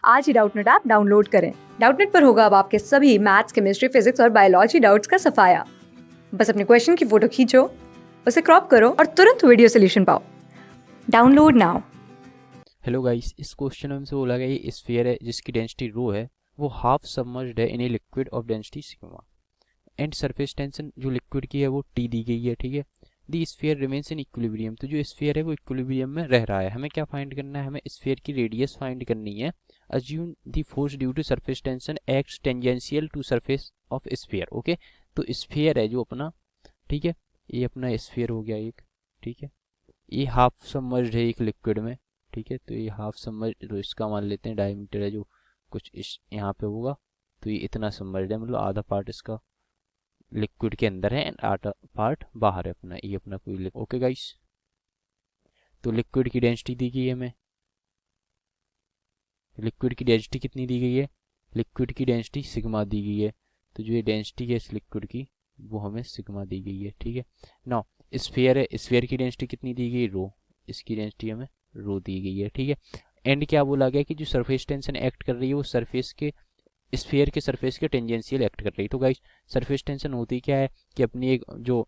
आज ही Doubtnut app download करें। Doubtnut पर होगा अब आपके सभी मैथ्स, केमिस्ट्री, फिजिक्स और बायोलॉजी डाउट्स का सफाया। बस अपने क्वेश्चन की फोटो खींचो, उसे क्रॉप करो और तुरंत वीडियो सोल्यूशन पाओ। Download now. हेलो गाइस, इस क्वेश्चन में हमसे बोला गया ये स्फीयर है जिसकी डेंसिटी रो है, वो हाफ सबमर्ज्ड है in a liquid of density sigma and surface tension जो लिक्विड की है वो टी दी गई है। ठीक है, the sphere remains in equilibrium, तो जो स्फीयर है वो इक्विलिब्रियम में रह रहा है। हमें क्या फाइंड करना है? हमें स्फीयर की रेडियस फाइंड करनी है। Assume the force due to surface tension acts tangential to surface of sphere. Okay, तो स्फीयर है जो अपना, ठीक है, ये अपना स्फीयर हो गया एक। ठीक है, ये हाफ सबमर्ज्ड है एक लिक्विड में। ठीक है, तो ये हाफ सबमर्ज्ड, तो इसका मान लेते हैं डायमीटर है जो कुछ इस यहाँ पे होगा, तो ये इतना सबमर्ज्ड है, मतलब आधा पार्ट इसका लिक्विड के अंदर है एंड आधा पार्ट बाहर है अपना, ये अपना कोई ओके गाइस, तो लिक्विड की डेंसिटी दी गई है हमें। लिक्विड की डेंसिटी कितनी दी गई है? लिक्विड की डेंसिटी सिग्मा दी गई है, तो जो ये डेंसिटी है इस लिक्विड की वो हमें सिग्मा दी गई है। ठीक है, नाउ स्फीयर है, स्फीयर की डेंसिटी कितनी दी गई? रो, इसकी डेंसिटी हमें रो दी गई है। ठीक है, एंड क्या बोला गया कि जो सरफेस टेंशन एक्ट कर रही है वो सरफेस के, स्फीयर के सरफेस के टेंजेंशियल एक्ट कर रही है। तो गाइस सरफेस टेंशन होती क्या है कि अपनी एक जो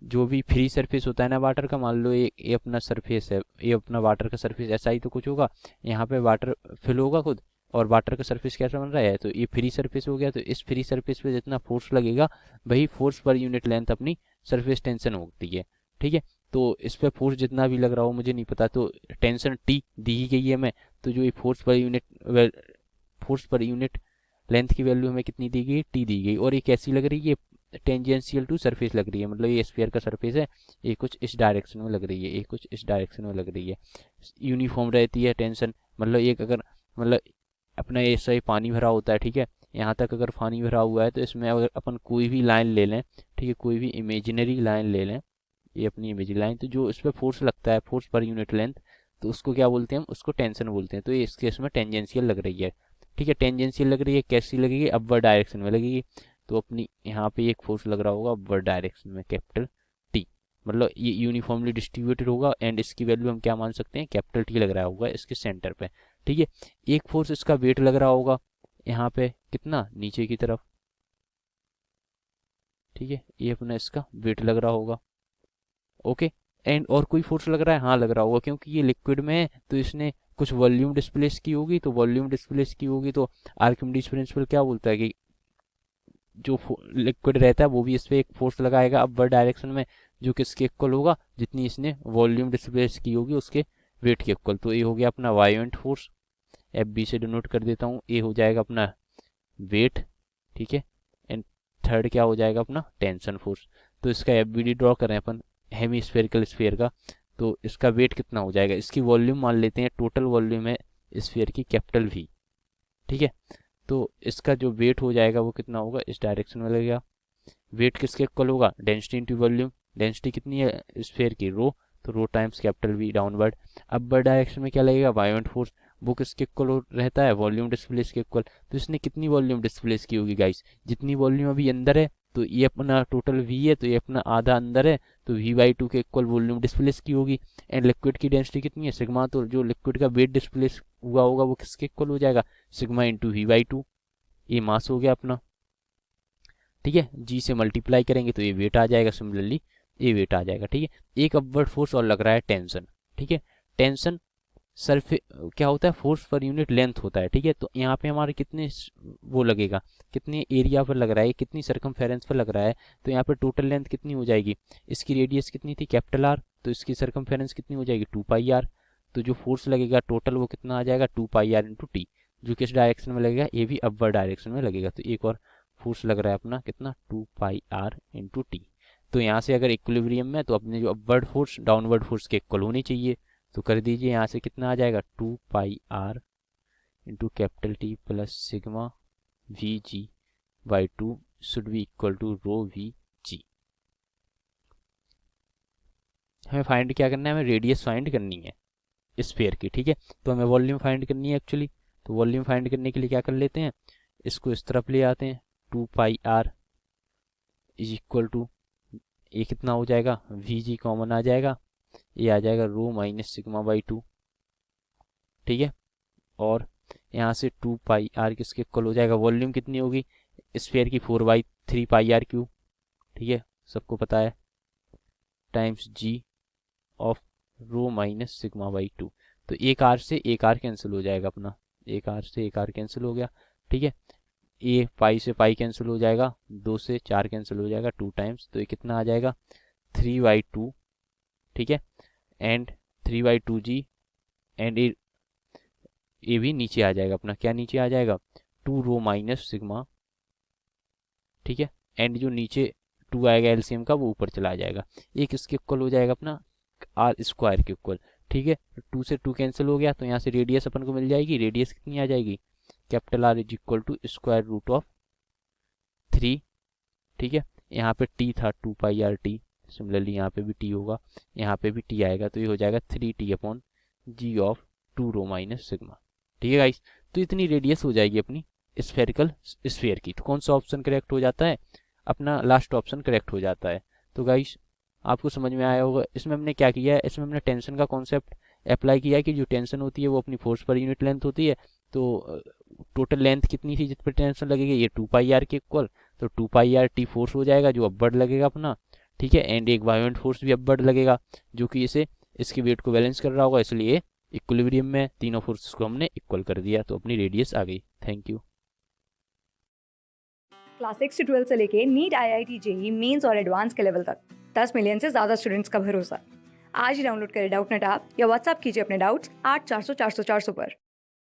जो भी फ्री सरफेस होता है ना वाटर का, मान लो ये अपना सरफेस है, ये अपना वाटर का सरफेस ऐसा ही तो कुछ होगा, यहाँ पे वाटर फिल होगा खुद, और वाटर का सरफेस कैसा बन रहा है, तो ये फ्री सरफेस हो गया, तो इस फ्री सरफेस पे जितना फोर्स लगेगा वही फोर्स पर यूनिट लेंथ अपनी सरफेस टेंशन होती है। ठीक है, तो इस पे फोर्स जितना भी लग रहा हो मुझे नहीं पता, तो टेंशन टी दी ही गई है हमें, तो जो ये फोर्स पर यूनिट लेंथ की वैल्यू हमें कितनी दी गई? टी दी गई, और ये कैसी लग रही है? टेंजेंशियल टू सरफेस लग रही है, मतलब ये स्फीयर का सरफेस है, ये कुछ इस डायरेक्शन में लग रही है, ये कुछ इस डायरेक्शन में लग रही है। यूनिफॉर्म रहती है टेंशन, मतलब एक अगर, मतलब अपना ऐसा ही पानी भरा होता है, ठीक है, यहाँ तक अगर पानी भरा हुआ है तो इसमें अगर अपन कोई भी लाइन ले लें, ठीक है, कोई भी इमेजिनरी लाइन ले लें, ये अपनी इमेजिनरी लाइन, तो जो इस पर फोर्स लगता है, फोर्स पर यूनिट लेंथ, तो उसको क्या बोलते हैं? हम उसको टेंशन बोलते हैं। तो ये इस केस में टेंजेंशियल लग रही है। ठीक है, टेंजेंशियल लग रही है, कैसी लगेगी? अपवर्ड डायरेक्शन में लगेगी, तो अपनी यहाँ पे एक फोर्स लग रहा होगा अपवर्ड डायरेक्शन में, कैपिटल टी, मतलब ये यूनिफॉर्मली डिस्ट्रीब्यूटेड होगा एंड इसकी वैल्यू हम क्या मान सकते हैं? कैपिटल टी लग रहा होगा इसके सेंटर पे। ठीक है, एक फोर्स इसका वेट लग रहा होगा यहाँ पे, कितना? नीचे की तरफ। ठीक है, ये अपना इसका वेट लग रहा होगा। ओके, एंड और कोई फोर्स लग रहा है? हाँ लग रहा होगा, क्योंकि ये लिक्विड में है तो इसने कुछ वॉल्यूम डिस्प्लेस की होगी, तो वॉल्यूम डिस्प्लेस की होगी तो आर्किमिडीज प्रिंसिपल क्या बोलता है कि जो लिक्विड रहता है वो भी इस पे एक फोर्स लगाएगा अपवर्ड डायरेक्शन में, जो किसके इक्वल होगा? जितनी इसने वॉल्यूम डिस्प्लेस की होगी उसके वेट के इक्वल। तो ये हो गया अपना वायोलेंट फोर्स, एफ बी से डिनोट कर देता हूँ, ये हो जाएगा अपना वेट। ठीक है, एंड थर्ड क्या हो जाएगा? अपना टेंशन फोर्स। तो इसका एफ बी डी ड्रॉ करें अपन हेमी स्फेरिकल स्फीयर का, तो इसका वेट कितना हो जाएगा? इसकी वॉल्यूम मान लेते हैं, टोटल वॉल्यूम है स्फीयर की कैपिटल वी। ठीक है, तो इसका जो वेट हो जाएगा वो कितना होगा? इस डायरेक्शन में लगेगा। वेट किसके इक्वल होगा? Density into volume. डेंसिटी कितनी है स्फीयर की? रो, तो rho times capital V downward. Upward direction में क्या लगेगा? वायोलेंट फोर्स, वो किसके इक्वल रहता है? वॉल्यूम डिस्प्लेस के इक्वल। तो इसने कितनी वॉल्यूम डिस्प्लेस की होगी गाइस? जितनी वॉल्यूम अभी अंदर है, तो ये अपना टोटल वी है, तो ये अपना आधा अंदर है, तो वी बाई टू के इक्वल वॉल्यूम डिस्प्लेस की होगी। एंड लिक्विड की डेंसिटी कितनी है? सिग्मा, तो जो लिक्विड का वेट डिस्प्लेस हुआ होगा वो किसके इक्वल हो जाएगा? Sigma into v by two. ये मास हो गया अपना। ठीक है, जी से मल्टीप्लाई करेंगे तो ये वेट आ जाएगा, सिमिलरली ये वेट आ जाएगा। ठीक है, एक अपवर्ड फोर्स और लग रहा है टेंशन। ठीक है, टेंशन सरफे क्या होता है? फोर्स पर यूनिट लेंथ होता है। ठीक है, तो यहाँ पे हमारे कितने वो लगेगा, कितने एरिया पर लग रहा है, कितनी सरकमफेरेंस पर लग रहा है, तो यहाँ पे टोटल लेंथ कितनी हो जाएगी? इसकी रेडियस कितनी थी? कैपिटल आर, तो इसकी सरकमफेरेंस कितनी हो जाएगी? 2 पाई आर। तो जो फोर्स लगेगा टोटल वो कितना आ जाएगा? 2 पाई आर इंटू टी, जो किस डायरेक्शन में लगेगा? ये भी अपवर्ड डायरेक्शन में लगेगा। तो एक और फोर्स लग रहा है अपना कितना? 2 पाई आर इंटू टी। तो यहाँ से अगर इक्विलिब्रियम में, तो अपने जो अपवर्ड फोर्स डाउनवर्ड फोर्स के इक्वल होनी चाहिए, तो कर दीजिए, यहाँ से कितना आ जाएगा? 2 pi r into capital T plus sigma V g by two should be equal to rho V g. हमें फाइंड क्या करना है? हमें रेडियस फाइंड करनी है स्फीयर की। ठीक है, तो हमें वॉल्यूम फाइंड करनी है एक्चुअली, तो वॉल्यूम फाइंड करने के लिए क्या कर लेते हैं? इसको इस तरफ ले आते हैं, 2 pi are is equal to, ये कितना हो जाएगा? वी जी कॉमन आ जाएगा, ये आ जाएगा रो माइनस सिग्मा बाई टू। ठीक है, और यहाँ से 2πr किसके इक्वल हो जाएगा, वॉल्यूम कितनी होगी स्फीयर की 4/3πr3, ठीक है सबको पता है, times g of rho minus sigma by 2। तो एक आर से एक आर कैंसिल हो जाएगा अपना, एक आर से एक आर कैंसिल हो गया, ठीक है। ए पाई से पाई कैंसिल हो जाएगा, 2 से 4 कैंसिल हो जाएगा, 2 टाइम्स, तो ये कितना आ जाएगा 3/2, ठीक है। एंड 3/2g एंड ए भी नीचे आ जाएगा अपना, क्या नीचे आ जाएगा 2 रो माइनस सिग्मा, ठीक है। एंड जो नीचे 2 आएगा एलसीएम का वो ऊपर चला जाएगा, एक इसके इक्वल हो जाएगा अपना आर स्क्वायर के इक्वल, ठीक है। 2 से 2 कैंसिल हो गया, तो यहाँ से रेडियस अपन को मिल जाएगी, रेडियस कितनी आ जाएगी capital R is equal to square root of 3, ठीक है। यहाँ पे टी था 2πrt, सिमिलरली यहाँ पे भी टी होगा, यहाँ पे भी टी आएगा, तो ये हो जाएगा 3t/g of 2 row minus sigma, ठीक है गाइस। तो इतनी रेडियस हो जाएगी अपनी स्फेरिकल स्फीयर की। तो कौन सा ऑप्शन करेक्ट हो जाता है, अपना लास्ट ऑप्शन करेक्ट हो जाता है। तो गाइस आपको समझ में आया होगा, इसमें हमने क्या किया है, इसमें हमने टेंशन का कॉन्सेप्ट अप्लाई किया है कि जो टेंशन होती है वो अपनी फोर्स पर यूनिट लेंथ होती है। तो टोटल लेंथ कितनी थी जिस पर टेंशन लगेगी, ये 2πr के इक्वल, तो 2πrt फोर्स हो जाएगा जो अपवर्ड लगेगा अपना, ठीक है। एंड एक बायोमेंट फोर्स भी अपवर्ड लगेगा जो कि इसे इसके वेट को बैलेंस कर रहा होगा, इसलिए इक्विलिब्रियम में तीनों फोर्सेस को हमने इक्वल कर दिया, तो अपनी रेडियस आ गई। Thank you. क्लास 6 से 12 से लेके नीट, IIT, जेई मेंस और एडवांस के लेवल तक 10 मिलियन से ज़्यादा स्टूडेंट्स का भरोसा। आज ही डाउनलोड करें डाउटनेट ऐप या व्हाट्सएप कीजिए अपने डाउट्स 8400 400 400 पर।